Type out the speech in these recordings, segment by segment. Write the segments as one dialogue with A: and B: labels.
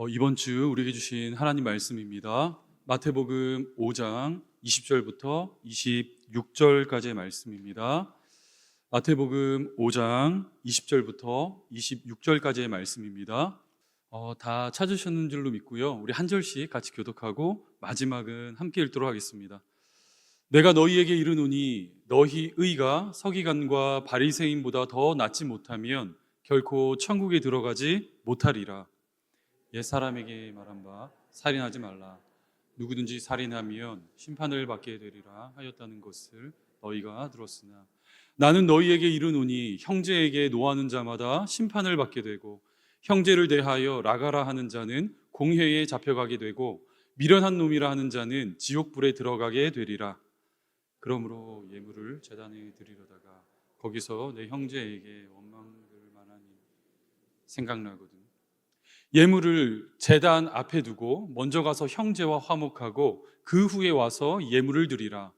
A: 이번 주 우리에게 주신 하나님 말씀입니다. 마태복음 5장 20절부터 26절까지의 말씀입니다. 마태복음 5장 20절부터 26절까지의 말씀입니다. 다 찾으셨는 줄로 믿고요. 우리 한 절씩 같이 교독하고 마지막은 함께 읽도록 하겠습니다. 내가 너희에게 이르노니 너희 의가 서기관과 바리새인보다 더 낫지 못하면 결코 천국에 들어가지 못하리라. 옛 사람에게 말한 바 살인하지 말라. 누구든지 살인하면 심판을 받게 되리라 하였다는 것을 너희가 들었으나 나는 너희에게 이르노니 형제에게 노하는 자마다 심판을 받게 되고 형제를 대하여 나가라 하는 자는 공회에 잡혀가게 되고 미련한 놈이라 하는 자는 지옥불에 들어가게 되리라. 그러므로 예물을 제단에 드리려다가 거기서 내 형제에게 원망을 만하니 생각나거든. 예물을 제단 앞에 두고 먼저 가서 형제와 화목하고 그 후에 와서 예물을 드리라.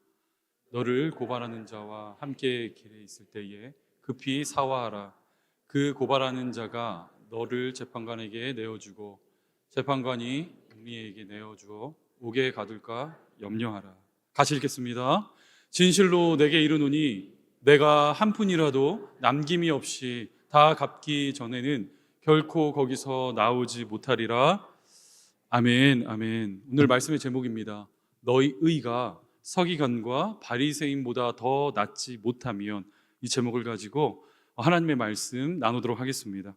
A: 너를 고발하는 자와 함께 길에 있을 때에 급히 사화하라. 그 고발하는 자가 너를 재판관에게 내어주고 재판관이 웅리에게 내어주어 옥에 가둘까 염려하라. 같이 읽겠습니다. 진실로 내게 이르노니 내가 한 푼이라도 남김이 없이 다 갚기 전에는 결코 거기서 나오지 못하리라. 아멘, 아멘. 오늘 말씀의 제목입니다. 너희 의가 서기관과 바리새인보다 더 낫지 못하면, 이 제목을 가지고 하나님의 말씀 나누도록 하겠습니다.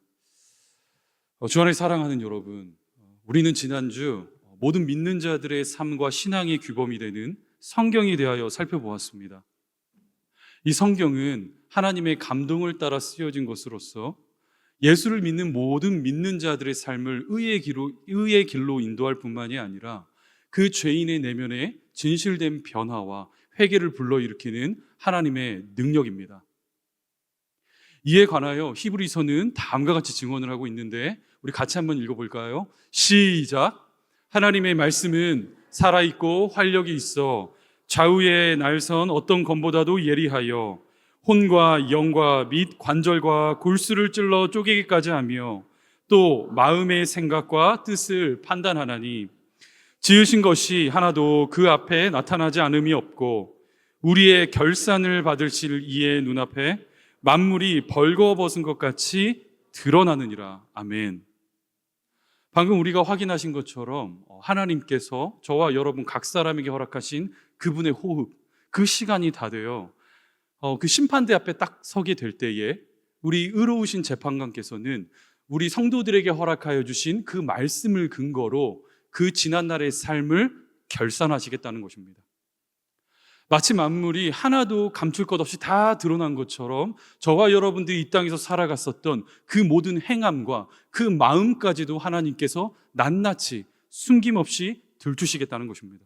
A: 주 안에 사랑하는 여러분, 우리는 지난주 모든 믿는 자들의 삶과 신앙의 규범이 되는 성경에 대하여 살펴보았습니다. 이 성경은 하나님의 감동을 따라 쓰여진 것으로서 예수를 믿는 모든 믿는 자들의 삶을 의의 길로 인도할 뿐만이 아니라 그 죄인의 내면에 진실된 변화와 회개를 불러일으키는 하나님의 능력입니다. 이에 관하여 히브리서는 다음과 같이 증언을 하고 있는데 우리 같이 한번 읽어볼까요? 시작! 하나님의 말씀은 살아있고 활력이 있어 좌우의 날선 어떤 검보다도 예리하여 혼과 영과 및 관절과 골수를 찔러 쪼개기까지 하며 또 마음의 생각과 뜻을 판단하나니 지으신 것이 하나도 그 앞에 나타나지 않음이 없고 우리의 결산을 받으실 이의 눈앞에 만물이 벌거벗은 것 같이 드러나느니라. 아멘. 방금 우리가 확인하신 것처럼 하나님께서 저와 여러분 각 사람에게 허락하신 그분의 호흡, 그 시간이 다 되어 그 심판대 앞에 딱 서게 될 때에 우리 의로우신 재판관께서는 우리 성도들에게 허락하여 주신 그 말씀을 근거로 그 지난날의 삶을 결산하시겠다는 것입니다. 마치 만물이 하나도 감출 것 없이 다 드러난 것처럼 저와 여러분들이 이 땅에서 살아갔었던 그 모든 행함과 그 마음까지도 하나님께서 낱낱이 숨김없이 들추시겠다는 것입니다.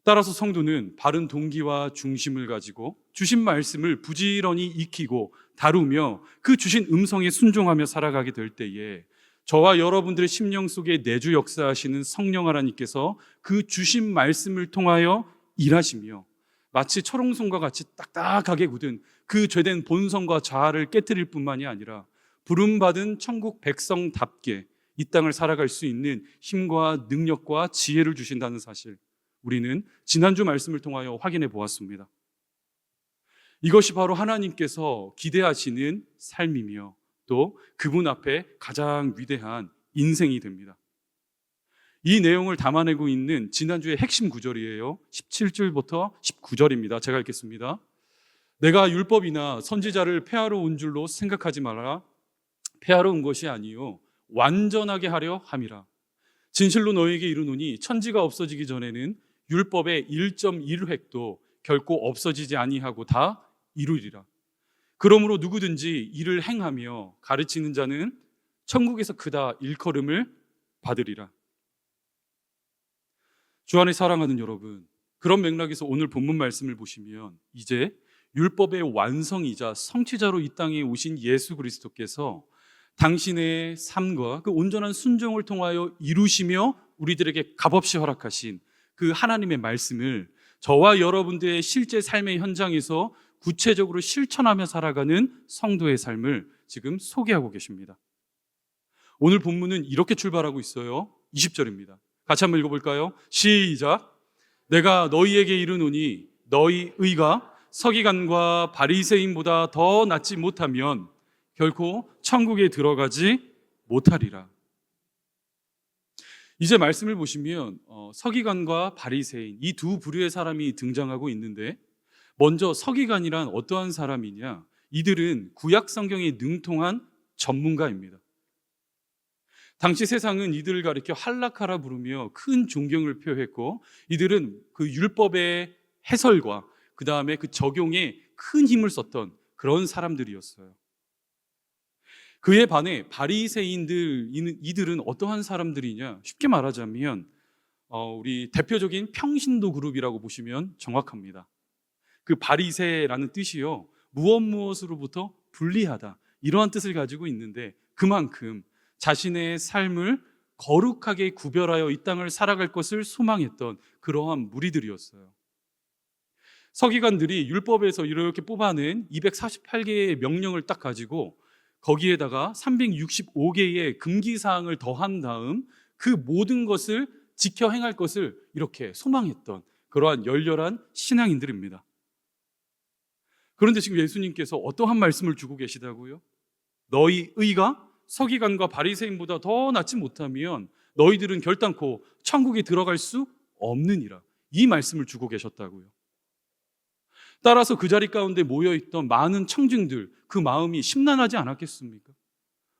A: 따라서 성도는 바른 동기와 중심을 가지고 주신 말씀을 부지런히 익히고 다루며 그 주신 음성에 순종하며 살아가게 될 때에 저와 여러분들의 심령 속에 내주 역사하시는 성령 하나님께서 그 주신 말씀을 통하여 일하시며 마치 철옹성과 같이 딱딱하게 굳은 그 죄된 본성과 자아를 깨트릴 뿐만이 아니라 부름받은 천국 백성답게 이 땅을 살아갈 수 있는 힘과 능력과 지혜를 주신다는 사실, 우리는 지난주 말씀을 통하여 확인해 보았습니다. 이것이 바로 하나님께서 기대하시는 삶이며 또 그분 앞에 가장 위대한 인생이 됩니다. 이 내용을 담아내고 있는 지난주의 핵심 구절이에요. 17절부터 19절입니다. 제가 읽겠습니다. 내가 율법이나 선지자를 폐하러 온 줄로 생각하지 말아라. 폐하러 온 것이 아니요 완전하게 하려 함이라. 진실로 너희에게 이르노니 천지가 없어지기 전에는 율법의 1.1획도 결코 없어지지 아니하고 다 이루리라. 그러므로 누구든지 이를 행하며 가르치는 자는 천국에서 그다 일컬음을 받으리라. 주 안에 사랑하는 여러분, 그런 맥락에서 오늘 본문 말씀을 보시면 이제 율법의 완성이자 성취자로 이 땅에 오신 예수 그리스도께서 당신의 삶과 그 온전한 순종을 통하여 이루시며 우리들에게 값없이 허락하신 그 하나님의 말씀을 저와 여러분들의 실제 삶의 현장에서 구체적으로 실천하며 살아가는 성도의 삶을 지금 소개하고 계십니다. 오늘 본문은 이렇게 출발하고 있어요. 20절입니다. 같이 한번 읽어볼까요? 시작. 내가 너희에게 이르노니 너희 의가 서기관과 바리새인보다 더 낫지 못하면 결코 천국에 들어가지 못하리라. 이제 말씀을 보시면 서기관과 바리새인 이 두 부류의 사람이 등장하고 있는데, 먼저 서기관이란 어떠한 사람이냐? 이들은 구약 성경에 능통한 전문가입니다. 당시 세상은 이들을 가리켜 할라카라 부르며 큰 존경을 표했고, 이들은 그 율법의 해설과 그 다음에 그 적용에 큰 힘을 썼던 그런 사람들이었어요. 그에 반해 바리새인들, 이들은 어떠한 사람들이냐? 쉽게 말하자면 우리 대표적인 평신도 그룹이라고 보시면 정확합니다. 그 바리새라는 뜻이요, 무엇으로부터 분리하다, 이러한 뜻을 가지고 있는데, 그만큼 자신의 삶을 거룩하게 구별하여 이 땅을 살아갈 것을 소망했던 그러한 무리들이었어요. 서기관들이 율법에서 이렇게 뽑아낸 248개의 명령을 딱 가지고 거기에다가 365개의 금기사항을 더한 다음 그 모든 것을 지켜 행할 것을 이렇게 소망했던 그러한 열렬한 신앙인들입니다. 그런데 지금 예수님께서 어떠한 말씀을 주고 계시다고요? 너희 의가 서기관과 바리새인보다 더 낫지 못하면 너희들은 결단코 천국에 들어갈 수 없느니라, 이 말씀을 주고 계셨다고요. 따라서 그 자리 가운데 모여있던 많은 청중들, 그 마음이 심란하지 않았겠습니까?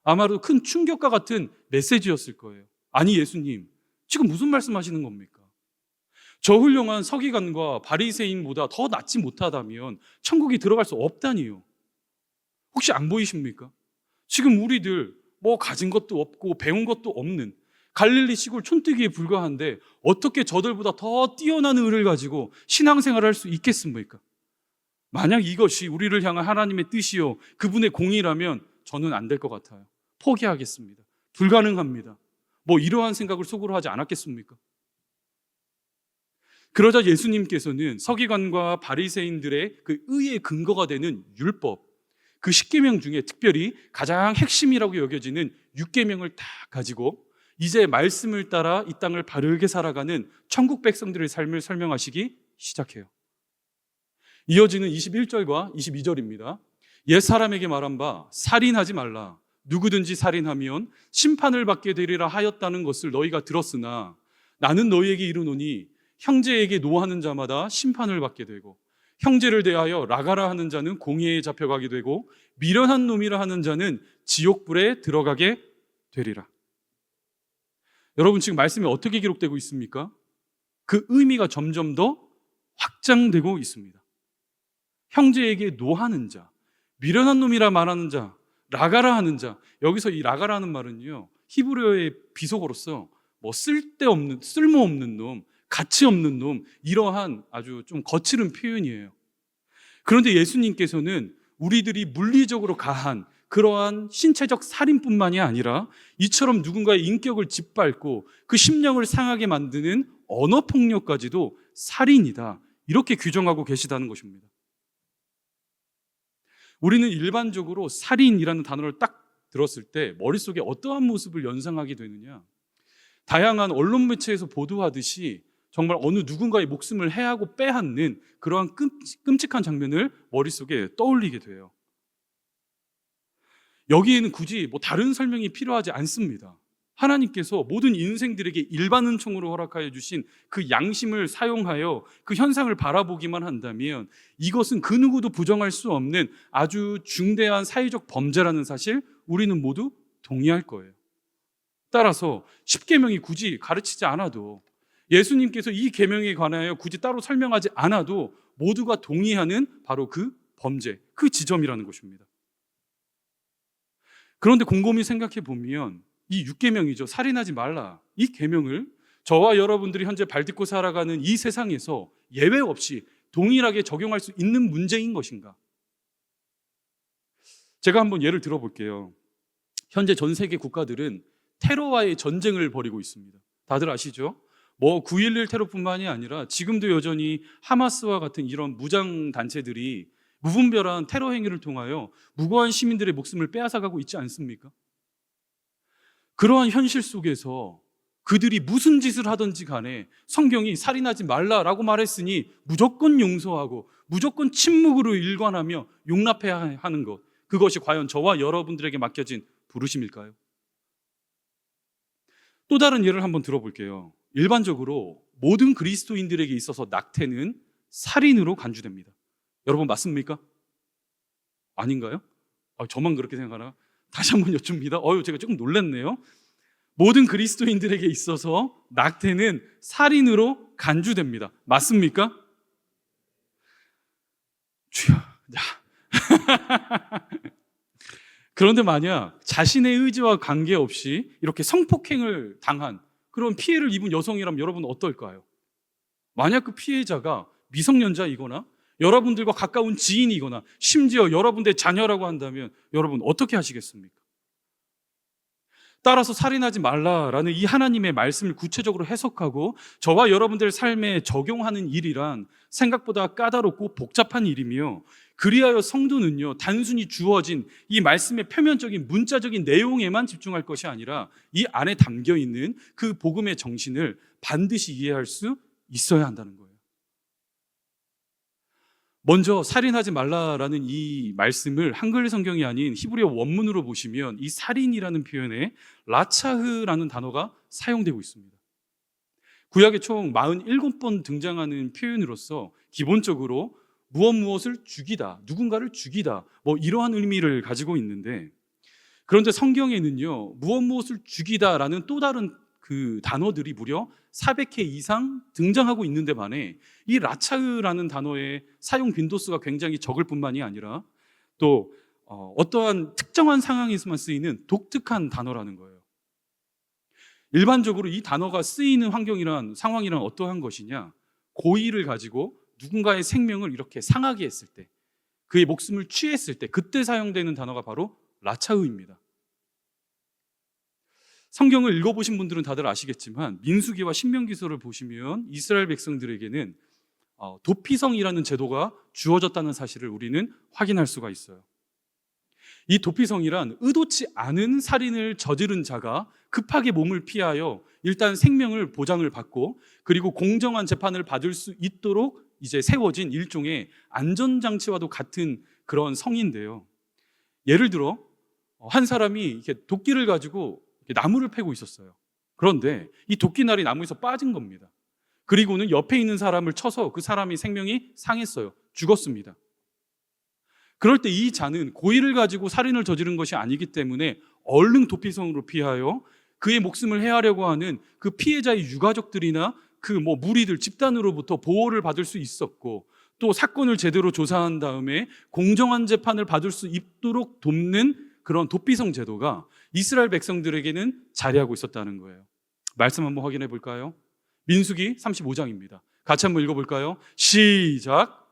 A: 아마도 큰 충격과 같은 메시지였을 거예요. 아니 예수님, 지금 무슨 말씀하시는 겁니까? 저 훌륭한 서기관과 바리새인보다 더 낫지 못하다면 천국에 들어갈 수 없다니요. 혹시 안 보이십니까? 지금 우리들 가진 것도 없고 배운 것도 없는 갈릴리 시골 촌뜨기에 불과한데 어떻게 저들보다 더 뛰어난 의를 가지고 신앙생활을 할 수 있겠습니까? 만약 이것이 우리를 향한 하나님의 뜻이요 그분의 공의라면 저는 안 될 것 같아요. 포기하겠습니다. 불가능합니다. 이러한 생각을 속으로 하지 않았겠습니까? 그러자 예수님께서는 서기관과 바리새인들의 그 의의 근거가 되는 율법, 그 10계명 중에 특별히 가장 핵심이라고 여겨지는 6계명을 다 가지고 이제 말씀을 따라 이 땅을 바르게 살아가는 천국 백성들의 삶을 설명하시기 시작해요. 이어지는 21절과 22절입니다. 옛 사람에게 말한 바 살인하지 말라. 누구든지 살인하면 심판을 받게 되리라 하였다는 것을 너희가 들었으나 나는 너희에게 이르노니 형제에게 노하는 자마다 심판을 받게 되고 형제를 대하여 라가라 하는 자는 공회에 잡혀가게 되고 미련한 놈이라 하는 자는 지옥불에 들어가게 되리라. 여러분, 지금 말씀이 어떻게 기록되고 있습니까? 그 의미가 점점 더 확장되고 있습니다. 형제에게 노하는 자, 미련한 놈이라 말하는 자, 라가라 하는 자. 여기서 이 라가라는 말은요, 히브리어의 비속어로서 쓸모없는 놈, 가치 없는 놈, 이러한 아주 좀 거칠은 표현이에요. 그런데 예수님께서는 우리들이 물리적으로 가한 그러한 신체적 살인뿐만이 아니라 이처럼 누군가의 인격을 짓밟고 그 심령을 상하게 만드는 언어폭력까지도 살인이다, 이렇게 규정하고 계시다는 것입니다. 우리는 일반적으로 살인이라는 단어를 딱 들었을 때 머릿속에 어떠한 모습을 연상하게 되느냐? 다양한 언론 매체에서 보도하듯이 정말 어느 누군가의 목숨을 해하고 빼앗는 그러한 끔찍한 장면을 머릿속에 떠올리게 돼요. 여기에는 굳이 다른 설명이 필요하지 않습니다. 하나님께서 모든 인생들에게 일반 은총으로 허락하여 주신 그 양심을 사용하여 그 현상을 바라보기만 한다면 이것은 그 누구도 부정할 수 없는 아주 중대한 사회적 범죄라는 사실, 우리는 모두 동의할 거예요. 따라서 10계명이 굳이 가르치지 않아도, 예수님께서 이 계명에 관하여 굳이 따로 설명하지 않아도 모두가 동의하는 바로 그 범죄, 그 지점이라는 것입니다. 그런데 곰곰이 생각해 보면 이 6계명이죠, 살인하지 말라, 이 계명을 저와 여러분들이 현재 발딛고 살아가는 이 세상에서 예외 없이 동일하게 적용할 수 있는 문제인 것인가? 제가 한번 예를 들어볼게요. 현재 전 세계 국가들은 테러와의 전쟁을 벌이고 있습니다. 다들 아시죠? 9.11 테러뿐만이 아니라 지금도 여전히 하마스와 같은 이런 무장 단체들이 무분별한 테러 행위를 통하여 무고한 시민들의 목숨을 빼앗아가고 있지 않습니까? 그러한 현실 속에서 그들이 무슨 짓을 하든지 간에 성경이 살인하지 말라라고 말했으니 무조건 용서하고 무조건 침묵으로 일관하며 용납해야 하는 것, 그것이 과연 저와 여러분들에게 맡겨진 부르심일까요? 또 다른 예를 한번 들어볼게요. 일반적으로 모든 그리스도인들에게 있어서 낙태는 살인으로 간주됩니다. 여러분 맞습니까? 아닌가요? 저만 그렇게 생각하나? 다시 한번 여쭙니다. 제가 조금 놀랐네요. 모든 그리스도인들에게 있어서 낙태는 살인으로 간주됩니다. 맞습니까? 주여. 그런데 만약 자신의 의지와 관계없이 이렇게 성폭행을 당한 그런 피해를 입은 여성이라면 여러분은 어떨까요? 만약 그 피해자가 미성년자이거나 여러분들과 가까운 지인이거나 심지어 여러분들의 자녀라고 한다면 여러분 어떻게 하시겠습니까? 따라서 살인하지 말라라는 이 하나님의 말씀을 구체적으로 해석하고 저와 여러분들의 삶에 적용하는 일이란 생각보다 까다롭고 복잡한 일이며, 그리하여 성도는요 단순히 주어진 이 말씀의 표면적인 문자적인 내용에만 집중할 것이 아니라 이 안에 담겨있는 그 복음의 정신을 반드시 이해할 수 있어야 한다는 거예요. 먼저 살인하지 말라라는 이 말씀을 한글 성경이 아닌 히브리어 원문으로 보시면 이 살인이라는 표현에 라차흐라는 단어가 사용되고 있습니다. 구약에 총 47번 등장하는 표현으로서 기본적으로 무엇을 죽이다, 누군가를 죽이다, 이러한 의미를 가지고 있는데, 그런데 성경에는요 무엇을 죽이다라는 또 다른 그 단어들이 무려 400회 이상 등장하고 있는데 반해 이 라차흐라는 단어의 사용 빈도수가 굉장히 적을 뿐만이 아니라 또 어떠한 특정한 상황에서만 쓰이는 독특한 단어라는 거예요. 일반적으로 이 단어가 쓰이는 환경이란 상황이란 어떠한 것이냐, 고의를 가지고 누군가의 생명을 이렇게 상하게 했을 때, 그의 목숨을 취했을 때, 그때 사용되는 단어가 바로 라차흐입니다. 성경을 읽어보신 분들은 다들 아시겠지만 민수기와 신명기서를 보시면 이스라엘 백성들에게는 도피성이라는 제도가 주어졌다는 사실을 우리는 확인할 수가 있어요. 이 도피성이란 의도치 않은 살인을 저지른 자가 급하게 몸을 피하여 일단 생명을 보장을 받고 그리고 공정한 재판을 받을 수 있도록 이제 세워진 일종의 안전장치와도 같은 그런 성인데요. 예를 들어 한 사람이 이렇게 도끼를 가지고 나무를 패고 있었어요. 그런데 이 도끼날이 나무에서 빠진 겁니다. 그리고는 옆에 있는 사람을 쳐서 그 사람이 생명이 상했어요. 죽었습니다. 그럴 때 이 자는 고의를 가지고 살인을 저지른 것이 아니기 때문에 얼른 도피성으로 피하여 그의 목숨을 해하려고 하는 그 피해자의 유가족들이나 그 무리들 집단으로부터 보호를 받을 수 있었고, 또 사건을 제대로 조사한 다음에 공정한 재판을 받을 수 있도록 돕는 그런 도피성 제도가 이스라엘 백성들에게는 자리하고 있었다는 거예요. 말씀 한번 확인해 볼까요? 민수기 35장입니다. 같이 한번 읽어볼까요? 시작.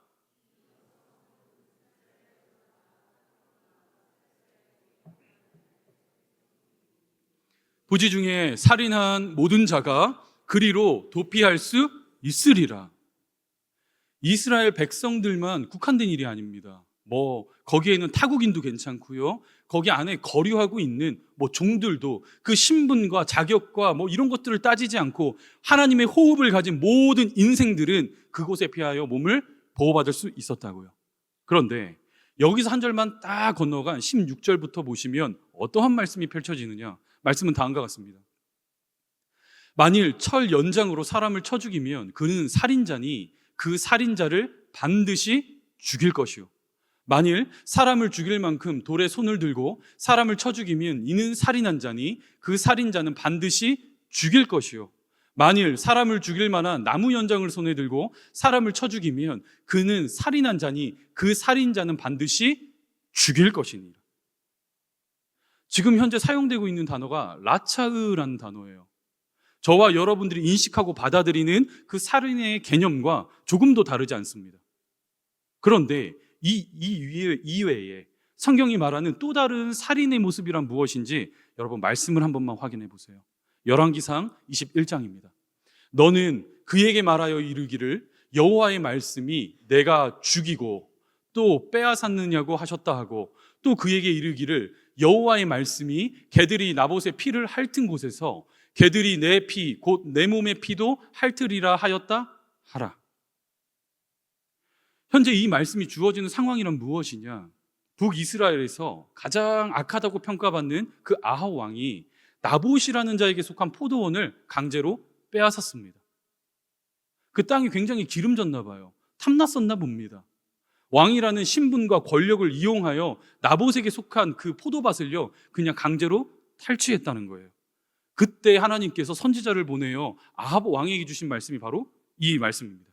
A: 부지 중에 살인한 모든 자가 그리로 도피할 수 있으리라. 이스라엘 백성들만 국한된 일이 아닙니다. 거기에는 타국인도 괜찮고요, 거기 안에 거류하고 있는 종들도 그 신분과 자격과 이런 것들을 따지지 않고 하나님의 호흡을 가진 모든 인생들은 그곳에 피하여 몸을 보호받을 수 있었다고요. 그런데 여기서 한 절만 딱 건너간 16절부터 보시면 어떠한 말씀이 펼쳐지느냐, 말씀은 다음과 같습니다. 만일 철 연장으로 사람을 쳐 죽이면 그는 살인자니 그 살인자를 반드시 죽일 것이요, 만일 사람을 죽일 만큼 돌에 손을 들고 사람을 쳐 죽이면 이는 살인한 자니 그 살인자는 반드시 죽일 것이요, 만일 사람을 죽일 만한 나무 연장을 손에 들고 사람을 쳐 죽이면 그는 살인한 자니 그 살인자는 반드시 죽일 것이니라. 지금 현재 사용되고 있는 단어가 라차흐라는 단어예요. 저와 여러분들이 인식하고 받아들이는 그 살인의 개념과 조금도 다르지 않습니다. 그런데 이 이외에 성경이 말하는 또 다른 살인의 모습이란 무엇인지 여러분 말씀을 한 번만 확인해 보세요. 열왕기상 21장입니다. 너는 그에게 말하여 이르기를 여호와의 말씀이 내가 죽이고 또 빼앗았느냐고 하셨다 하고, 또 그에게 이르기를 여호와의 말씀이 개들이 나봇의 피를 핥은 곳에서 개들이 내 피, 곧 내 몸의 피도 핥으리라 하였다 하라. 현재 이 말씀이 주어지는 상황이란 무엇이냐? 북이스라엘에서 가장 악하다고 평가받는 그 아합 왕이 나봇이라는 자에게 속한 포도원을 강제로 빼앗았습니다. 그 땅이 굉장히 기름졌나 봐요. 탐났었나 봅니다. 왕이라는 신분과 권력을 이용하여 나봇에게 속한 그 포도밭을요, 그냥 강제로 탈취했다는 거예요. 그때 하나님께서 선지자를 보내어 아합 왕에게 주신 말씀이 바로 이 말씀입니다.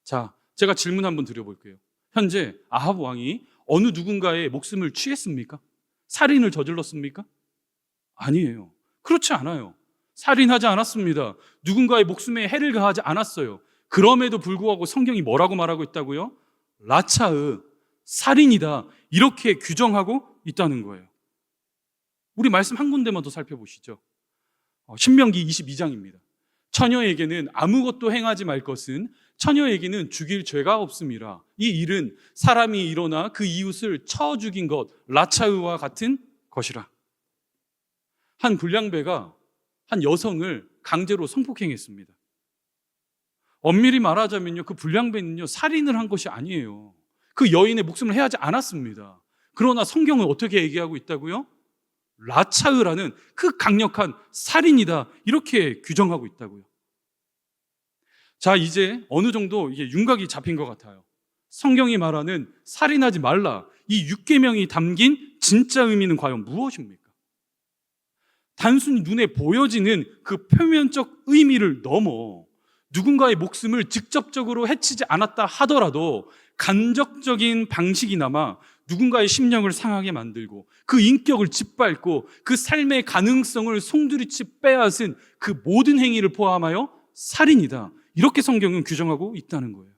A: 자, 제가 질문 한번 드려볼게요. 현재 아합 왕이 어느 누군가의 목숨을 취했습니까? 살인을 저질렀습니까? 아니에요. 그렇지 않아요. 살인하지 않았습니다. 누군가의 목숨에 해를 가하지 않았어요. 그럼에도 불구하고 성경이 뭐라고 말하고 있다고요? 라차의 살인이다, 이렇게 규정하고 있다는 거예요. 우리 말씀 한 군데만 더 살펴보시죠. 신명기 22장입니다. 처녀에게는 아무것도 행하지 말 것은 처녀에게는 죽일 죄가 없음이라. 이 일은 사람이 일어나 그 이웃을 쳐 죽인 것, 라차의와 같은 것이라. 한 불량배가 한 여성을 강제로 성폭행했습니다. 엄밀히 말하자면요, 그 불량배는요, 살인을 한 것이 아니에요. 그 여인의 목숨을 해하지 않았습니다. 그러나 성경은 어떻게 얘기하고 있다고요? 라차의라는 그 강력한 살인이다, 이렇게 규정하고 있다고요. 자, 이제 어느 정도 이게 윤곽이 잡힌 것 같아요. 성경이 말하는 살인하지 말라, 이 6계명이 담긴 진짜 의미는 과연 무엇입니까? 단순히 눈에 보여지는 그 표면적 의미를 넘어 누군가의 목숨을 직접적으로 해치지 않았다 하더라도 간접적인 방식이나마 누군가의 심령을 상하게 만들고 그 인격을 짓밟고 그 삶의 가능성을 송두리째 빼앗은 그 모든 행위를 포함하여 살인이다, 이렇게 성경은 규정하고 있다는 거예요.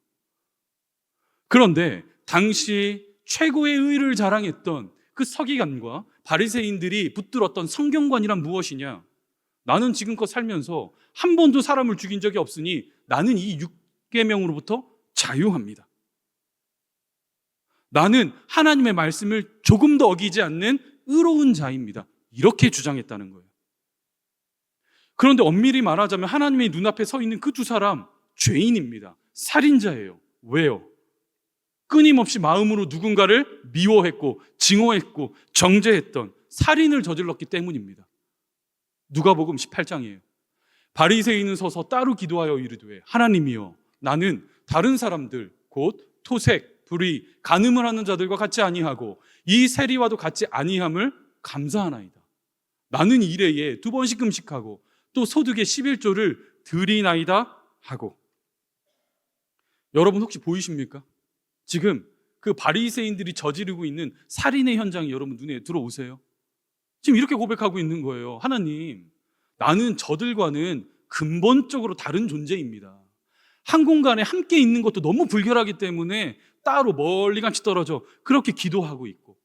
A: 그런데 당시 최고의 의를 자랑했던 그 서기관과 바리새인들이 붙들었던 성경관이란 무엇이냐? 나는 지금껏 살면서 한 번도 사람을 죽인 적이 없으니 나는 이 6계명으로부터 자유합니다. 나는 하나님의 말씀을 조금 더 어기지 않는 의로운 자입니다. 이렇게 주장했다는 거예요. 그런데 엄밀히 말하자면 하나님의 눈앞에 서 있는 그 두 사람 죄인입니다. 살인자예요. 왜요? 끊임없이 마음으로 누군가를 미워했고 증오했고 정죄했던, 살인을 저질렀기 때문입니다. 누가복음 18장이에요. 바리새인은 서서 따로 기도하여 이르되 하나님이여, 나는 다른 사람들 곧 토색, 불의, 간음을 하는 자들과 같이 아니하고 이 세리와도 같이 아니함을 감사하나이다. 나는 일회에 2번씩 금식하고 또 소득의 11조를 드리나이다 하고. 여러분 혹시 보이십니까? 지금 그 바리새인들이 저지르고 있는 살인의 현장이 여러분 눈에 들어오세요? 지금 이렇게 고백하고 있는 거예요. 하나님, 나는 저들과는 근본적으로 다른 존재입니다. 한 공간에 함께 있는 것도 너무 불결하기 때문에 따로 멀리같이 떨어져 그렇게 기도하고 있고,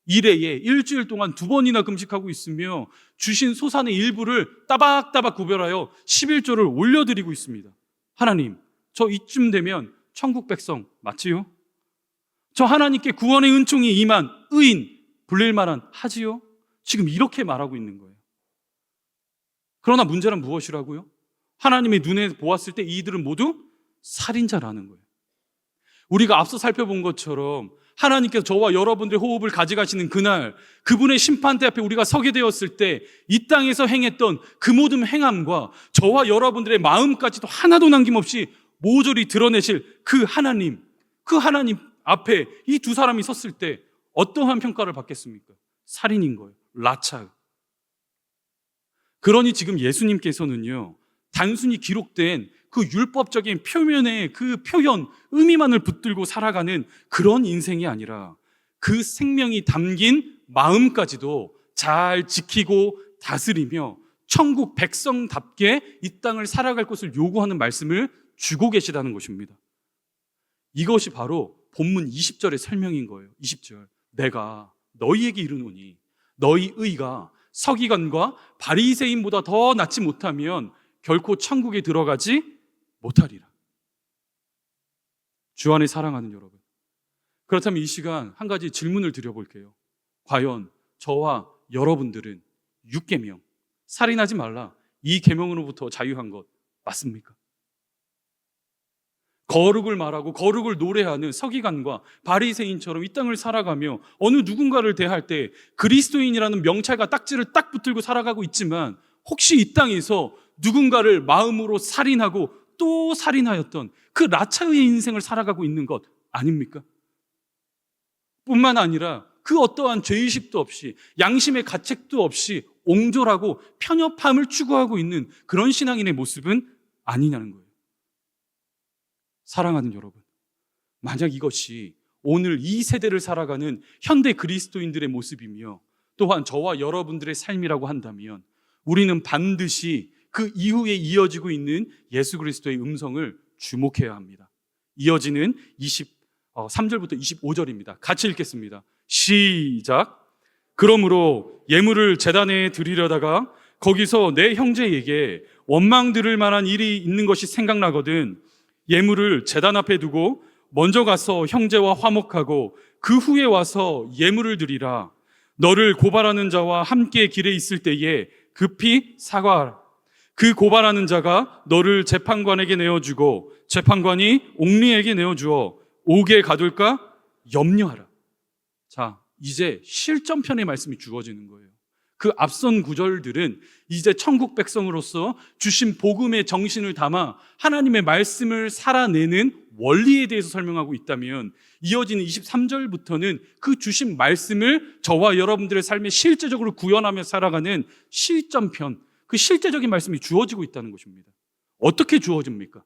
A: 일회에 일주일 동안 2번이나 금식하고 있으며 주신 소산의 일부를 따박따박 구별하여 11조를 올려드리고 있습니다. 하나님, 저 이쯤 되면 천국 백성 맞지요? 저 하나님께 구원의 은총이 임한 의인 불릴 만한 하지요? 지금 이렇게 말하고 있는 거예요. 그러나 문제는 무엇이라고요? 하나님의 눈에 보았을 때 이들은 모두 살인자라는 거예요. 우리가 앞서 살펴본 것처럼 하나님께서 저와 여러분들의 호흡을 가져가시는 그날, 그분의 심판대 앞에 우리가 서게 되었을 때 이 땅에서 행했던 그 모든 행함과 저와 여러분들의 마음까지도 하나도 남김없이 모조리 드러내실 그 하나님 앞에 이 두 사람이 섰을 때 어떠한 평가를 받겠습니까? 살인인 거예요. 라차. 그러니 지금 예수님께서는요, 단순히 기록된 그 율법적인 표면의 그 표현, 의미만을 붙들고 살아가는 그런 인생이 아니라 그 생명이 담긴 마음까지도 잘 지키고 다스리며 천국 백성답게 이 땅을 살아갈 것을 요구하는 말씀을 주고 계시다는 것입니다. 이것이 바로 본문 20절의 설명인 거예요. 20절. 내가 너희에게 이르노니 너희 의가 서기관과 바리새인보다 더 낫지 못하면 결코 천국에 들어가지 못하리라. 주 안에 사랑하는 여러분, 그렇다면 이 시간 한 가지 질문을 드려볼게요. 과연 저와 여러분들은 6계명, 살인하지 말라, 이 계명으로부터 자유한 것 맞습니까? 거룩을 말하고 거룩을 노래하는 서기관과 바리새인처럼 이 땅을 살아가며 어느 누군가를 대할 때 그리스도인이라는 명찰과 딱지를 딱 붙들고 살아가고 있지만, 혹시 이 땅에서 누군가를 마음으로 살인하고 또 살인하였던 그 라차의 인생을 살아가고 있는 것 아닙니까? 뿐만 아니라 그 어떠한 죄의식도 없이 양심의 가책도 없이 옹졸하고 편협함을 추구하고 있는 그런 신앙인의 모습은 아니냐는 거예요. 사랑하는 여러분, 만약 이것이 오늘 이 세대를 살아가는 현대 그리스도인들의 모습이며 또한 저와 여러분들의 삶이라고 한다면, 우리는 반드시 그 이후에 이어지고 있는 예수 그리스도의 음성을 주목해야 합니다. 이어지는 23절부터 25절입니다. 같이 읽겠습니다. 시작. 그러므로 예물을 제단에 드리려다가 거기서 내 형제에게 원망 들을 만한 일이 있는 것이 생각나거든 예물을 제단 앞에 두고 먼저 가서 형제와 화목하고 그 후에 와서 예물을 드리라. 너를 고발하는 자와 함께 길에 있을 때에 급히 사과하라. 그 고발하는 자가 너를 재판관에게 내어주고 재판관이 옥리에게 내어주어 옥에 가둘까 염려하라. 자, 이제 실전편의 말씀이 주어지는 거예요. 그 앞선 구절들은 이제 천국 백성으로서 주신 복음의 정신을 담아 하나님의 말씀을 살아내는 원리에 대해서 설명하고 있다면, 이어지는 23절부터는 그 주신 말씀을 저와 여러분들의 삶에 실제적으로 구현하며 살아가는 실전편, 그 실제적인 말씀이 주어지고 있다는 것입니다. 어떻게 주어집니까?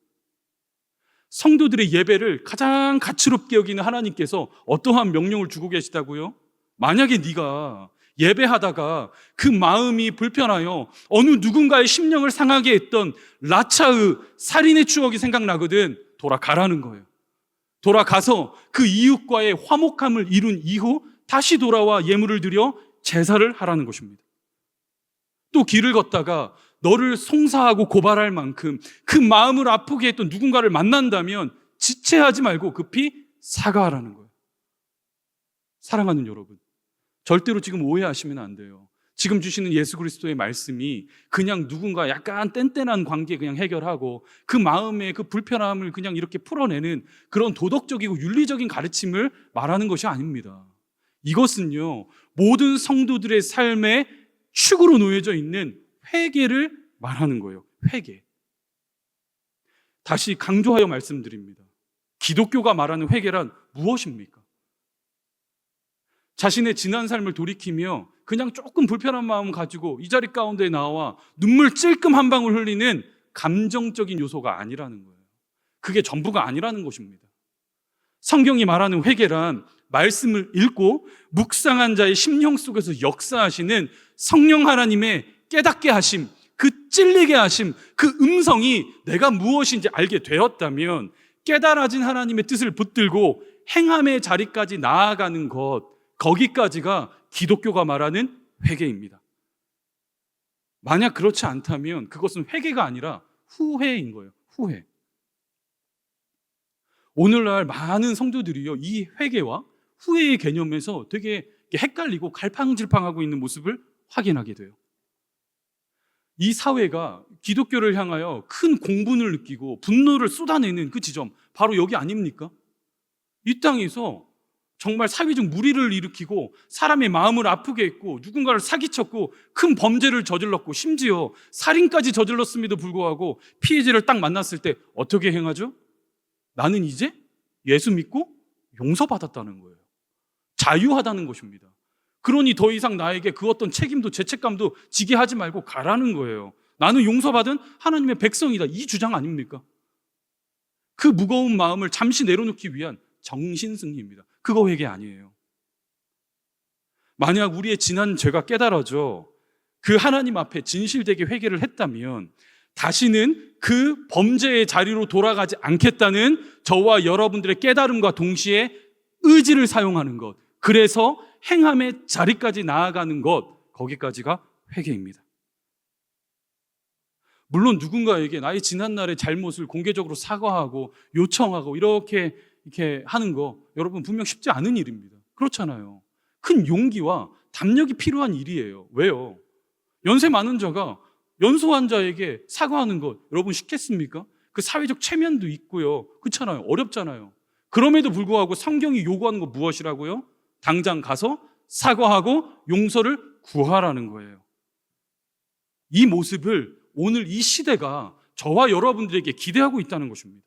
A: 성도들의 예배를 가장 가치롭게 여기는 하나님께서 어떠한 명령을 주고 계시다고요? 만약에 네가 예배하다가 그 마음이 불편하여 어느 누군가의 심령을 상하게 했던 라차의 살인의 추억이 생각나거든, 돌아가라는 거예요. 돌아가서 그 이웃과의 화목함을 이룬 이후 다시 돌아와 예물을 드려 제사를 하라는 것입니다. 또 길을 걷다가 너를 송사하고 고발할 만큼 그 마음을 아프게 했던 누군가를 만난다면 지체하지 말고 급히 사과하라는 거예요. 사랑하는 여러분, 절대로 지금 오해하시면 안 돼요. 지금 주시는 예수 그리스도의 말씀이 그냥 누군가 약간 뗀뗀한 관계 그냥 해결하고 그 마음의 그 불편함을 그냥 이렇게 풀어내는 그런 도덕적이고 윤리적인 가르침을 말하는 것이 아닙니다. 이것은요, 모든 성도들의 삶의 축으로 놓여져 있는 회개를 말하는 거예요. 회개. 다시 강조하여 말씀드립니다. 기독교가 말하는 회개란 무엇입니까? 자신의 지난 삶을 돌이키며 그냥 조금 불편한 마음 가지고 이 자리 가운데 나와 눈물 찔끔 한 방울 흘리는 감정적인 요소가 아니라는 거예요. 그게 전부가 아니라는 것입니다. 성경이 말하는 회개란 말씀을 읽고 묵상한 자의 심령 속에서 역사하시는 성령 하나님의 깨닫게 하심, 그 찔리게 하심, 그 음성이 내가 무엇인지 알게 되었다면 깨달아진 하나님의 뜻을 붙들고 행함의 자리까지 나아가는 것, 거기까지가 기독교가 말하는 회개입니다. 만약 그렇지 않다면 그것은 회개가 아니라 후회인 거예요. 후회. 오늘날 많은 성도들이요, 이 회개와 후회의 개념에서 되게 헷갈리고 갈팡질팡하고 있는 모습을 확인하게 돼요. 이 사회가 기독교를 향하여 큰 공분을 느끼고 분노를 쏟아내는 그 지점, 바로 여기 아닙니까? 이 땅에서 정말 사회적 물의를 일으키고 사람의 마음을 아프게 했고 누군가를 사기쳤고 큰 범죄를 저질렀고 심지어 살인까지 저질렀음에도 불구하고 피해자를 딱 만났을 때 어떻게 행하죠? 나는 이제 예수 믿고 용서받았다는 거예요. 자유하다는 것입니다. 그러니 더 이상 나에게 그 어떤 책임도 죄책감도 지게 하지 말고 가라는 거예요. 나는 용서받은 하나님의 백성이다, 이 주장 아닙니까? 그 무거운 마음을 잠시 내려놓기 위한 정신승리입니다. 그거 회개 아니에요. 만약 우리의 지난 죄가 깨달아져 그 하나님 앞에 진실되게 회개를 했다면 다시는 그 범죄의 자리로 돌아가지 않겠다는 저와 여러분들의 깨달음과 동시에 의지를 사용하는 것, 그래서 행함의 자리까지 나아가는 것, 거기까지가 회개입니다. 물론 누군가에게 나의 지난날의 잘못을 공개적으로 사과하고 요청하고 이렇게 하는 거, 여러분 분명 쉽지 않은 일입니다. 그렇잖아요. 큰 용기와 담력이 필요한 일이에요. 왜요? 연세 많은 자가 연소한 자에게 사과하는 것 여러분 쉽겠습니까? 그 사회적 체면도 있고요. 그렇잖아요. 어렵잖아요. 그럼에도 불구하고 성경이 요구하는 거 무엇이라고요? 당장 가서 사과하고 용서를 구하라는 거예요. 이 모습을 오늘 이 시대가 저와 여러분들에게 기대하고 있다는 것입니다.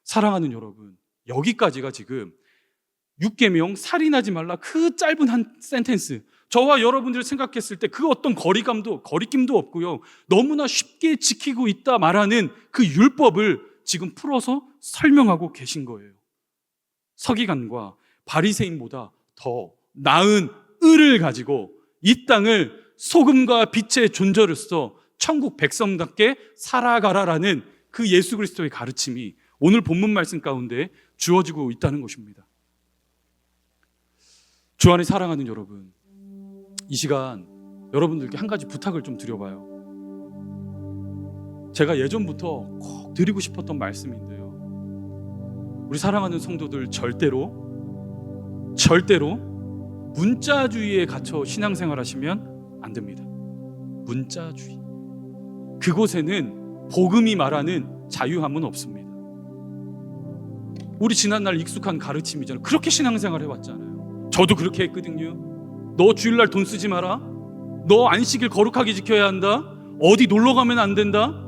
A: 사랑하는 여러분, 여기까지가 지금 6계명 살인하지 말라 그 짧은 한 센텐스, 저와 여러분들이 생각했을 때 그 어떤 거리낌도 없고요, 너무나 쉽게 지키고 있다 말하는 그 율법을 지금 풀어서 설명하고 계신 거예요. 서기관과 바리새인보다 더 나은 의를 가지고 이 땅을 소금과 빛의 존재로서 천국 백성답게 살아가라라는 그 예수 그리스도의 가르침이 오늘 본문 말씀 가운데 주어지고 있다는 것입니다. 주 안에 사랑하는 여러분, 이 시간 여러분들께 한 가지 부탁을 좀 드려봐요. 제가 예전부터 꼭 드리고 싶었던 말씀인데요, 우리 사랑하는 성도들 절대로 문자주의에 갇혀 신앙생활 하시면 안 됩니다. 문자주의, 그곳에는 복음이 말하는 자유함은 없습니다. 우리 지난날 익숙한 가르침이잖아요. 그렇게 신앙생활 해왔잖아요. 저도 그렇게 했거든요. 너 주일날 돈 쓰지 마라, 너 안식일 거룩하게 지켜야 한다, 어디 놀러 가면 안 된다.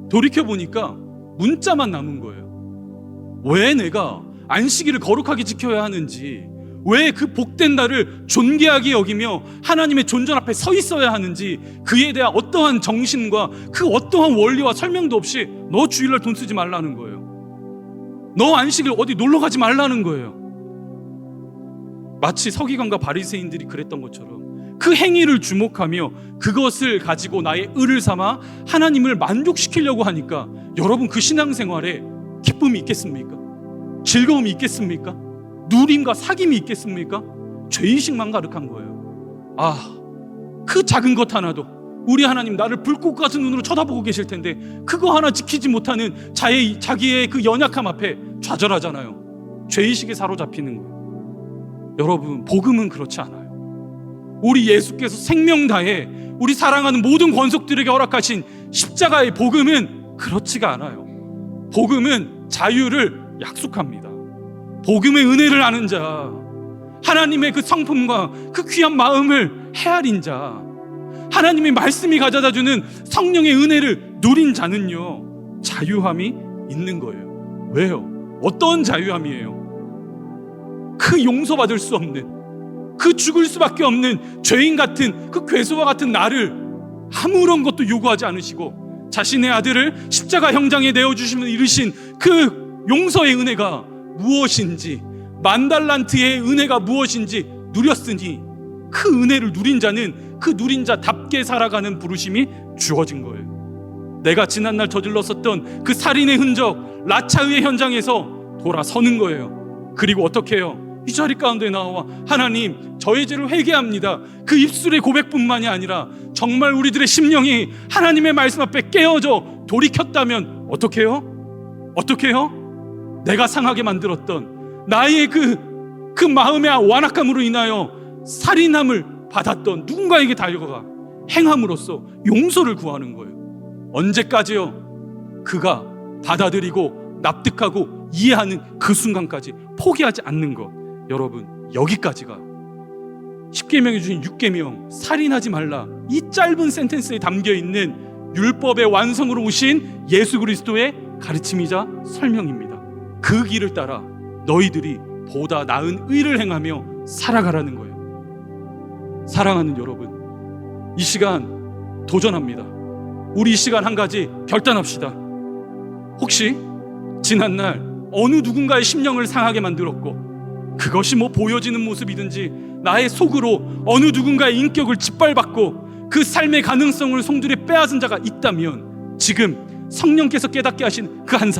A: 돌이켜보니까 문자만 남은 거예요. 왜 내가 안식일을 거룩하게 지켜야 하는지, 왜 그 복된 날을 존귀하게 여기며 하나님의 존전 앞에 서 있어야 하는지, 그에 대한 어떠한 정신과 그 어떠한 원리와 설명도 없이 너 주일날 돈 쓰지 말라는 거예요. 너 안식일 어디 놀러 가지 말라는 거예요. 마치 서기관과 바리새인들이 그랬던 것처럼 그 행위를 주목하며 그것을 가지고 나의 의를 삼아 하나님을 만족시키려고 하니까 여러분, 그 신앙생활에 기쁨이 있겠습니까? 즐거움이 있겠습니까? 누림과 사귐이 있겠습니까? 죄의식만 가득한 거예요. 그 작은 것 하나도 우리 하나님 나를 불꽃 같은 눈으로 쳐다보고 계실 텐데 그거 하나 지키지 못하는 자기의 그 연약함 앞에 좌절하잖아요. 죄의식에 사로잡히는 거예요. 여러분, 복음은 그렇지 않아요. 우리 예수께서 생명 다해 우리 사랑하는 모든 권속들에게 허락하신 십자가의 복음은 그렇지가 않아요. 복음은 자유를 약속합니다. 복음의 은혜를 아는 자, 하나님의 그 성품과 그 귀한 마음을 헤아린 자, 하나님의 말씀이 가져다주는 성령의 은혜를 누린 자는요, 자유함이 있는 거예요. 왜요? 어떤 자유함이에요? 그 용서받을 수 없는, 그 죽을 수밖에 없는 죄인 같은 그 괴수와 같은 나를 아무런 것도 요구하지 않으시고 자신의 아들을 십자가 형장에 내어주시면 이르신 그 용서의 은혜가 무엇인지, 만달란트의 은혜가 무엇인지 누렸으니 그 은혜를 누린 자는 그 누린 자답게 살아가는 부르심이 주어진 거예요. 내가 지난날 저질렀었던 그 살인의 흔적, 라차의 현장에서 돌아서는 거예요. 그리고 어떻게 해요? 이 자리 가운데 나와 하나님, 저의 죄를 회개합니다. 그 입술의 고백뿐만이 아니라 정말 우리들의 심령이 하나님의 말씀 앞에 깨어져 돌이켰다면 어떻게 해요? 어떻게 해요? 내가 상하게 만들었던 나의 그 마음의 완악함으로 인하여 살인함을 받았던 누군가에게 달려가 행함으로써 용서를 구하는 거예요. 언제까지요? 그가 받아들이고 납득하고 이해하는 그 순간까지 포기하지 않는 것. 여러분, 여기까지가 10계명이 주신 6계명 살인하지 말라, 이 짧은 센텐스에 담겨있는 율법의 완성으로 오신 예수 그리스도의 가르침이자 설명입니다. 그 길을 따라 너희들이 보다 나은 의를 행하며 살아가라는 거예요. 사랑하는 여러분, 이 시간 도전합니다. 우리 이 시간 한 가지 결단합시다. 혹시 지난날 어느 누군가의 심령을 상하게 만들었고, 그것이 보여지는 모습이든지 나의 속으로 어느 누군가의 인격을 짓밟았고 그 삶의 가능성을 송두리에 빼앗은 자가 있다면 지금 성령께서 깨닫게 하신 그 한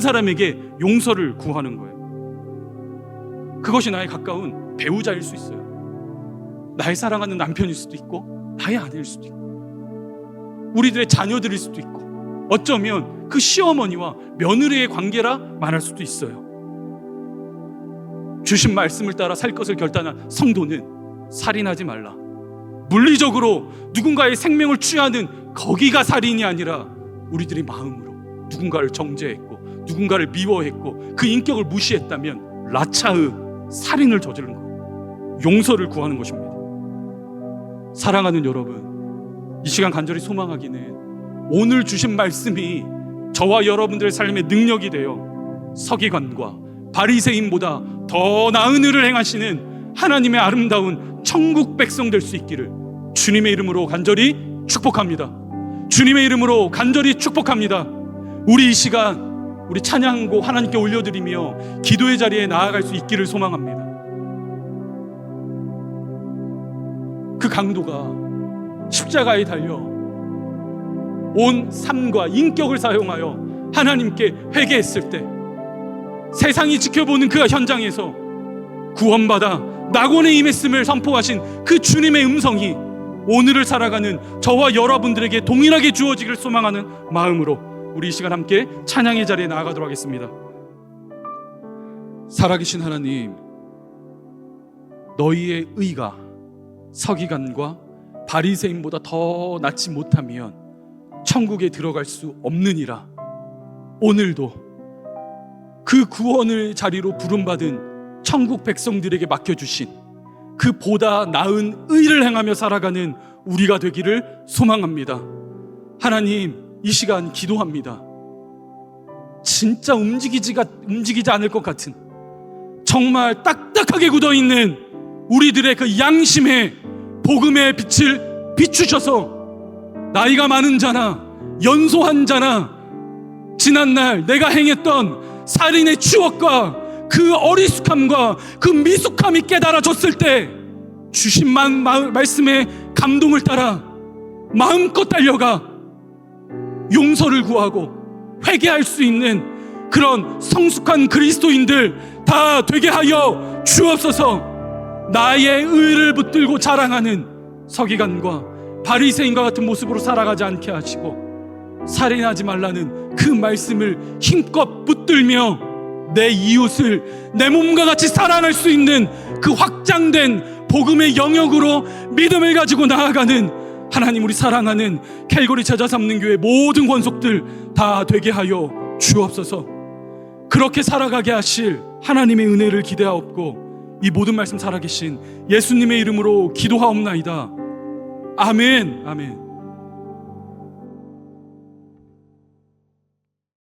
A: 사람에게 용서를 구하는 거예요. 그것이 나의 가까운 배우자일 수 있어요. 나의 사랑하는 남편일 수도 있고, 나의 아내일 수도 있고, 우리들의 자녀들일 수도 있고, 어쩌면 그 시어머니와 며느리의 관계라 말할 수도 있어요. 주신 말씀을 따라 살 것을 결단한 성도는 살인하지 말라. 물리적으로 누군가의 생명을 취하는 거기가 살인이 아니라 우리들의 마음으로 누군가를 정죄했고 누군가를 미워했고 그 인격을 무시했다면 라차의 살인을 저지른 것, 용서를 구하는 것입니다. 사랑하는 여러분, 이 시간 간절히 소망하기는 오늘 주신 말씀이 저와 여러분들의 삶의 능력이 되어 서기관과 바리새인보다 더 나은 일을 행하시는 하나님의 아름다운 천국 백성 될 수 있기를 주님의 이름으로 간절히 축복합니다. 주님의 이름으로 간절히 축복합니다. 우리 이 시간 우리 찬양고 하나님께 올려드리며 기도의 자리에 나아갈 수 있기를 소망합니다. 그 강도가 십자가에 달려 온 삶과 인격을 사용하여 하나님께 회개했을 때 세상이 지켜보는 그 현장에서 구원받아 낙원에 임했음을 선포하신 그 주님의 음성이 오늘을 살아가는 저와 여러분들에게 동일하게 주어지기를 소망하는 마음으로 우리 이 시간 함께 찬양의 자리에 나아가도록 하겠습니다. 살아계신 하나님, 너희의 의가 서기관과 바리새인보다 더 낫지 못하면 천국에 들어갈 수 없느니라. 오늘도 그 구원의 자리로 부름받은 천국 백성들에게 맡겨주신 그 보다 나은 의를 행하며 살아가는 우리가 되기를 소망합니다. 하나님, 이 시간 기도합니다. 진짜 움직이지 않을 것 같은, 정말 딱딱하게 굳어있는 우리들의 그 양심의 복음의 빛을 비추셔서 나이가 많은 자나 연소한 자나 지난날 내가 행했던 살인의 추억과 그 어리숙함과 그 미숙함이 깨달아졌을 때 주신 말씀의 감동을 따라 마음껏 달려가 용서를 구하고 회개할 수 있는 그런 성숙한 그리스도인들 다 되게 하여 주옵소서. 나의 의를 붙들고 자랑하는 서기관과 바리새인과 같은 모습으로 살아가지 않게 하시고 살인하지 말라는 그 말씀을 힘껏 붙들며 내 이웃을 내 몸과 같이 사랑할 수 있는 그 확장된 복음의 영역으로 믿음을 가지고 나아가는 하나님, 우리 사랑하는 캘거리 제자 삼는 교회 모든 권속들 다 되게 하여 주옵소서. 그렇게 살아가게 하실 하나님의 은혜를 기대하옵고 이 모든 말씀 살아계신 예수님의 이름으로 기도하옵나이다. 아멘. 아멘.